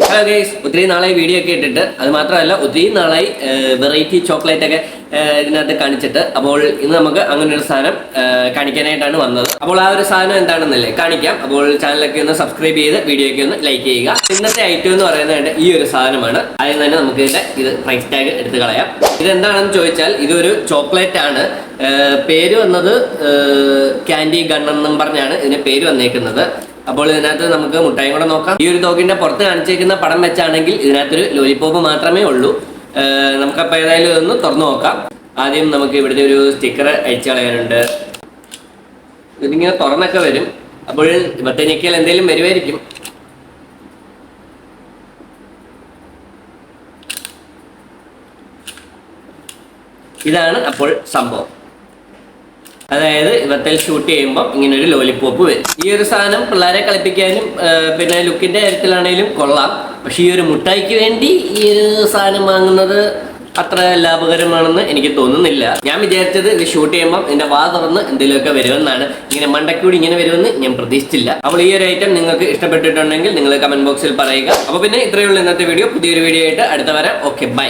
Hello guys, ഒത്തിരി നാളായി video ഒക്കെ ഇട്ടിട്ട്, അത് മാത്രമല്ല ഒത്തിരി നാളായി വെറൈറ്റി ചോക്ലേറ്റ് ഒക്കെ ഇതിനകത്ത് കാണിച്ചിട്ട്. അപ്പോൾ ഇന്ന് നമുക്ക് അങ്ങനെ ഒരു സാധനം കാണിക്കാനായിട്ടാണ് വന്നത്. അപ്പോൾ ആ ഒരു സാധനം എന്താണെന്നല്ലേ കാണിക്കാം. അപ്പോൾ ചാനലൊക്കെ ഒന്ന് സബ്സ്ക്രൈബ് ചെയ്ത് വീഡിയോ ഒക്കെ ഒന്ന് ലൈക്ക് ചെയ്യുക. ഇന്നത്തെ ഐറ്റം എന്ന് പറയുന്നത് ഈ ഒരു സാധനമാണ്. ആദ്യം തന്നെ നമുക്ക് ഇത് പ്രൈസ് ടാഗ് എടുത്ത് കളയാം. ഇതെന്താണെന്ന് ചോദിച്ചാൽ ഇതൊരു ചോക്ലേറ്റ് ആണ്. പേര് വന്നത് ക്യാൻഡി ഗൺ എന്നും പറഞ്ഞാണ് ഇതിന് പേര് വന്നേക്കുന്നത്. അപ്പോൾ ഇതിനകത്ത് നമുക്ക് മുട്ടായും കൂടെ നോക്കാം. ഈ ഒരു തോക്കിന്റെ പുറത്ത് കാണിച്ചേക്കുന്ന പടം വെച്ചാണെങ്കിൽ ഇതിനകത്തൊരു ലോലിപോപ്പ് മാത്രമേ ഉള്ളൂ. നമുക്കപ്പോൾ ഏതായാലും ഇതൊന്ന് തുറന്നു നോക്കാം. ആദ്യം നമുക്ക് ഇവിടുത്തെ ഒരു സ്റ്റിക്കർ അഴിച്ചു കളയാനുണ്ട്. ഇതിങ്ങനെ തുറന്നൊക്കെ വരും. അപ്പോൾ ഇവത്തെ ഞെക്കിയാൽ എന്തെങ്കിലും വരുമായിരിക്കും. ഇതാണ് അപ്പോൾ സംഭവം. അതായത് ഇവത്തിൽ ഷൂട്ട് ചെയ്യുമ്പോൾ ഇങ്ങനെ ഒരു ലോലിപോപ്പ് വരും. ഈ ഒരു സാധനം പിള്ളേരെ കളിപ്പിക്കാനും പിന്നെ ലുക്കിന്റെ കാര്യത്തിലാണെങ്കിലും കൊള്ളാം. പക്ഷെ ഈ ഒരു മുട്ടായിക്ക് വേണ്ടി ഈ ഒരു സാധനം വാങ്ങുന്നത് അത്ര ലാഭകരമാണെന്ന് എനിക്ക് തോന്നുന്നില്ല. ഞാൻ വിചാരിച്ചത് ഇത് ഷൂട്ട് ചെയ്യുമ്പോൾ ഇതിന്റെ വാ തുറന്ന് എന്തെങ്കിലുമൊക്കെ വരുമെന്നാണ്. ഇങ്ങനെ മണ്ടക്കൂടി ഇങ്ങനെ വരുമെന്ന് ഞാൻ പ്രതീക്ഷിച്ചില്ല. അപ്പോൾ ഈ ഒരു ഐറ്റം നിങ്ങൾക്ക് ഇഷ്ടപ്പെട്ടിട്ടുണ്ടെങ്കിൽ നിങ്ങൾ കമന്റ് ബോക്സിൽ പറയുക. അപ്പോൾ പിന്നെ ഇത്രയുള്ള ഇന്നത്തെ വീഡിയോ. പുതിയൊരു വീഡിയോ ആയിട്ട് അടുത്ത വരാം. Okay, by.